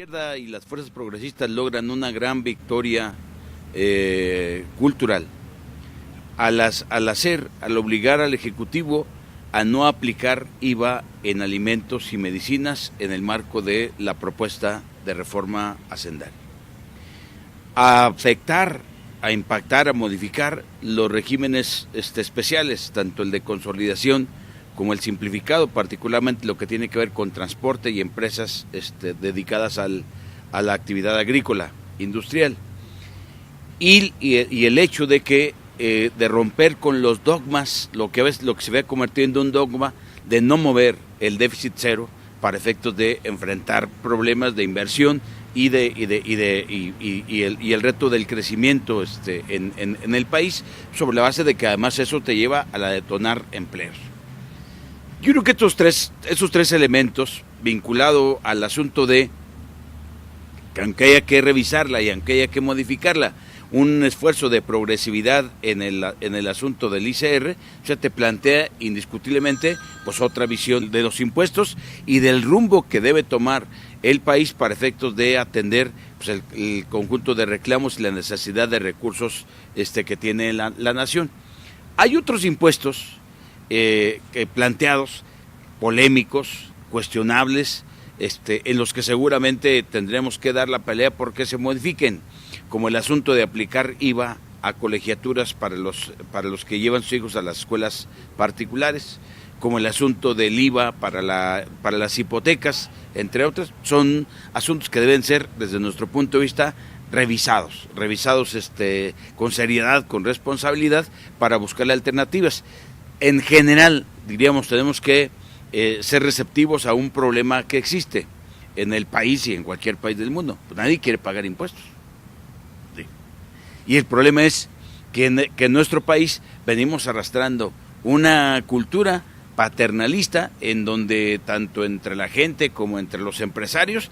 izquierda y las fuerzas progresistas logran una gran victoria cultural al obligar al Ejecutivo a no aplicar IVA en alimentos y medicinas en el marco de la propuesta de reforma hacendaria. A afectar, a impactar, a modificar los regímenes especiales, tanto el de consolidación como el simplificado, particularmente lo que tiene que ver con transporte y empresas dedicadas a la actividad agrícola, industrial. Y el hecho de que de romper con los dogmas, lo que se ve convirtiendo en un dogma de no mover el déficit cero para efectos de enfrentar problemas de inversión y el reto del crecimiento en el país, sobre la base de que además eso te lleva a la detonar empleos. Yo creo que esos tres elementos, vinculado al asunto de que aunque haya que revisarla y aunque haya que modificarla, un esfuerzo de progresividad en el asunto del ICR, o sea, te plantea indiscutiblemente pues otra visión de los impuestos y del rumbo que debe tomar el país para efectos de atender pues el conjunto de reclamos y la necesidad de recursos que tiene la nación. Hay otros impuestos planteados, polémicos, cuestionables, en los que seguramente tendremos que dar la pelea porque se modifiquen, como el asunto de aplicar IVA a colegiaturas para los que llevan sus hijos a las escuelas particulares, como el asunto del IVA para las hipotecas, entre otros. Son asuntos que deben ser, desde nuestro punto de vista, revisados con seriedad, con responsabilidad, para buscarle alternativas. En general, diríamos, tenemos que ser receptivos a un problema que existe en el país y en cualquier país del mundo. Pues nadie quiere pagar impuestos. Sí. Y el problema es que en nuestro país venimos arrastrando una cultura paternalista en donde tanto entre la gente como entre los empresarios,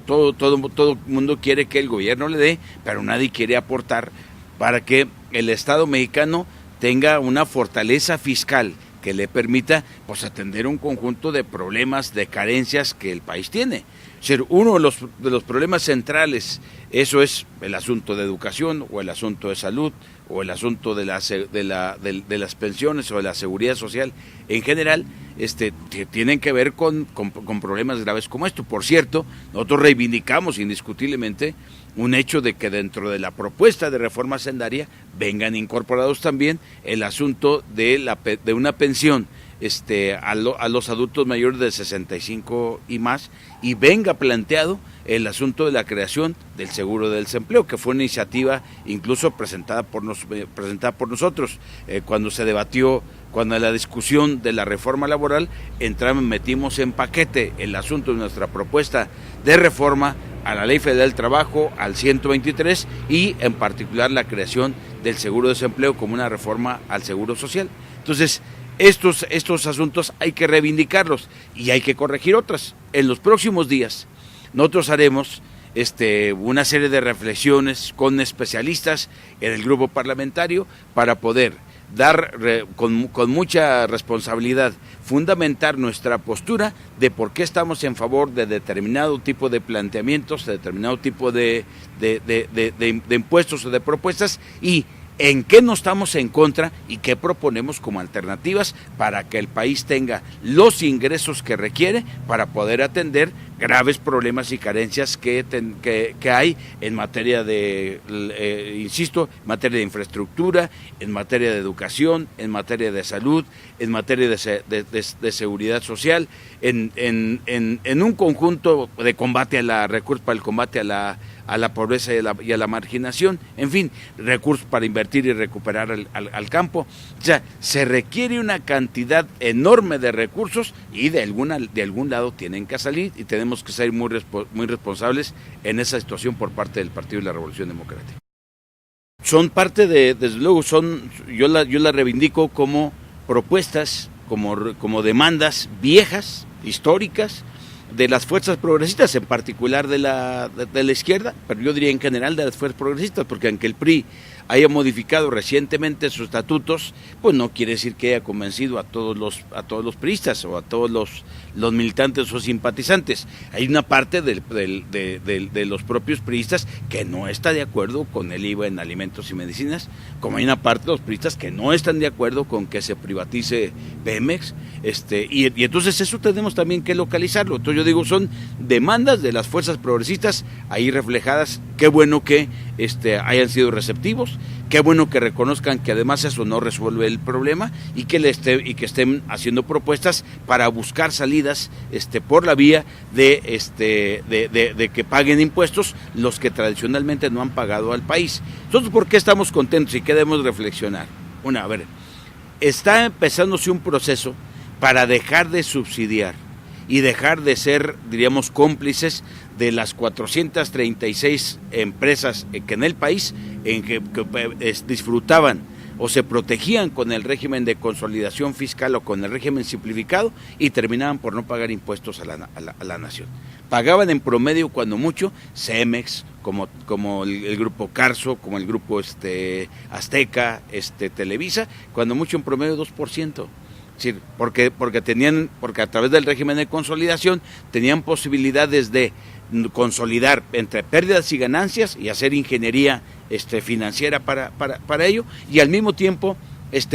todo el mundo quiere que el gobierno le dé, pero nadie quiere aportar para que el Estado mexicano tenga una fortaleza fiscal que le permita pues atender un conjunto de problemas, de carencias que el país tiene. O sea, uno de los problemas centrales, eso es el asunto de educación o el asunto de salud o el asunto de las pensiones o de la seguridad social en general, tienen que ver con problemas graves como esto. Por cierto, nosotros reivindicamos indiscutiblemente un hecho de que dentro de la propuesta de reforma hacendaria vengan incorporados también el asunto de una pensión a los adultos mayores de 65 y más, y venga planteado el asunto de la creación del seguro del desempleo, que fue una iniciativa incluso presentada por nosotros. Cuando se debatió, cuando en la discusión de la reforma laboral metimos en paquete el asunto de nuestra propuesta de reforma a la Ley Federal del Trabajo, al 123, y en particular la creación del seguro de desempleo como una reforma al seguro social. Entonces, estos asuntos hay que reivindicarlos y hay que corregir otras. En los próximos días nosotros haremos una serie de reflexiones con especialistas en el grupo parlamentario para poder dar con mucha responsabilidad, fundamentar nuestra postura de por qué estamos en favor de determinado tipo de planteamientos, de determinado tipo de impuestos o de propuestas, y en qué no estamos en contra y qué proponemos como alternativas para que el país tenga los ingresos que requiere para poder atender graves problemas y carencias que hay en materia de, en materia de infraestructura, en materia de educación, en materia de salud, en materia de seguridad social, en un conjunto de combate recursos para el combate a la pobreza y a la marginación, en fin, recursos para invertir y recuperar al campo. O sea, se requiere una cantidad enorme de recursos y de algún lado tienen que salir, y tenemos que ser muy responsables en esa situación por parte del Partido de la Revolución Democrática. Son parte desde luego, yo la reivindico como propuestas, como demandas viejas, históricas, de las fuerzas progresistas, en particular de la izquierda, pero yo diría en general de las fuerzas progresistas, porque aunque el PRI haya modificado recientemente sus estatutos, pues no quiere decir que haya convencido a todos los priistas o a todos los militantes o simpatizantes. Hay una parte de los propios priistas que no está de acuerdo con el IVA en alimentos y medicinas, como hay una parte de los priistas que no están de acuerdo con que se privatice Pemex, y entonces eso tenemos también que localizarlo. Entonces yo digo, son demandas de las fuerzas progresistas ahí reflejadas. Qué bueno que hayan sido receptivos, qué bueno que reconozcan que además eso no resuelve el problema y que estén haciendo propuestas para buscar salidas por la vía de que paguen impuestos los que tradicionalmente no han pagado al país. Entonces, ¿por qué estamos contentos y qué debemos reflexionar? Está empezándose un proceso para dejar de subsidiar y dejar de ser, diríamos, cómplices de las 436 empresas que en el país disfrutaban o se protegían con el régimen de consolidación fiscal o con el régimen simplificado y terminaban por no pagar impuestos a la nación. Pagaban en promedio, cuando mucho, Cemex, como el grupo Carso, como el grupo Azteca, Televisa, cuando mucho en promedio 2%. Sí, porque a través del régimen de consolidación tenían posibilidades de consolidar entre pérdidas y ganancias y hacer ingeniería financiera para ello, y al mismo tiempo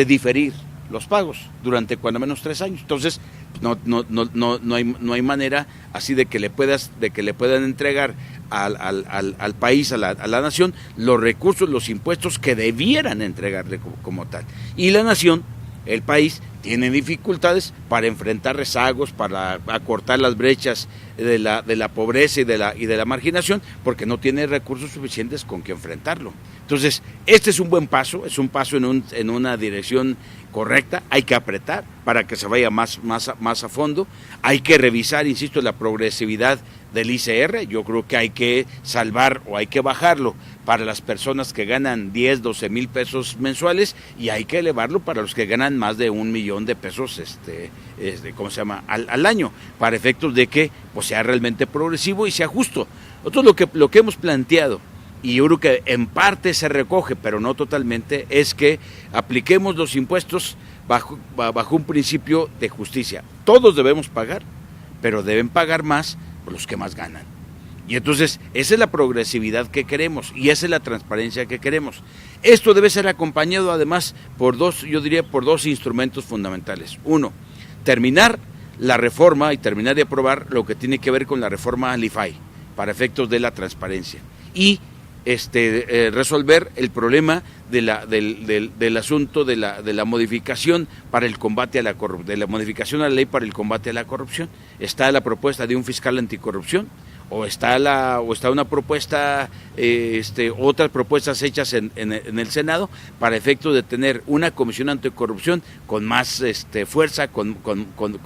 diferir los pagos durante cuando menos 3 años. Entonces no hay manera así de que le puedan entregar al país, a la nación, los recursos, los impuestos que debieran entregarle como tal. Y la nación, el país, tiene dificultades para enfrentar rezagos, para acortar las brechas de la pobreza y de la marginación, porque no tiene recursos suficientes con que enfrentarlo. Entonces, este es un buen paso, es un paso en una dirección correcta. Hay que apretar para que se vaya más a fondo. Hay que revisar, insisto, la progresividad del ICR. Yo creo que hay que salvar o hay que bajarlo para las personas que ganan 10, 12 mil pesos mensuales, y hay que elevarlo para los que ganan más de 1 millón de pesos al año, para efectos de que pues sea realmente progresivo y sea justo. Nosotros lo que hemos planteado, y yo creo que en parte se recoge, pero no totalmente, es que apliquemos los impuestos bajo un principio de justicia. Todos debemos pagar, pero deben pagar más por los que más ganan. Y entonces, esa es la progresividad que queremos y esa es la transparencia que queremos. Esto debe ser acompañado además por dos instrumentos fundamentales. Uno, terminar la reforma y terminar de aprobar lo que tiene que ver con la reforma al IFAI, para efectos de la transparencia. Y resolver el problema del asunto de la modificación para el combate a la corrupción, de la modificación a la ley para el combate a la corrupción. Está la propuesta de un fiscal anticorrupción, o está una propuesta, otras propuestas hechas en el Senado para efectos de tener una comisión anticorrupción con más fuerza, con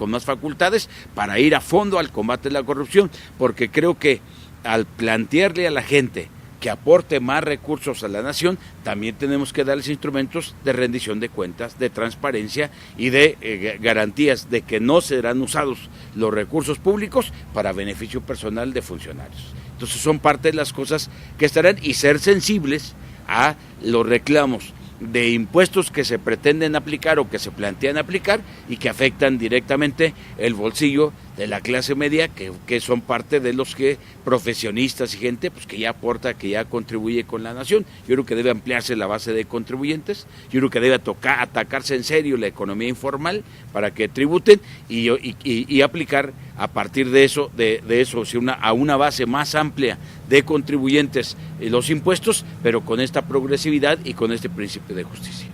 más facultades para ir a fondo al combate a la corrupción, porque creo que al plantearle a la gente que aporte más recursos a la nación, también tenemos que darles instrumentos de rendición de cuentas, de transparencia y de garantías de que no serán usados los recursos públicos para beneficio personal de funcionarios. Entonces son parte de las cosas que estarán, y ser sensibles a los reclamos de impuestos que se pretenden aplicar o que se plantean aplicar y que afectan directamente el bolsillo de la clase media, que son parte de los que profesionistas y gente pues que ya aporta, que ya contribuye con la nación. Yo creo que debe ampliarse la base de contribuyentes, yo creo que debe atacarse en serio la economía informal para que tributen y aplicar a partir de eso, a una base más amplia de contribuyentes los impuestos, pero con esta progresividad y con este principio de justicia.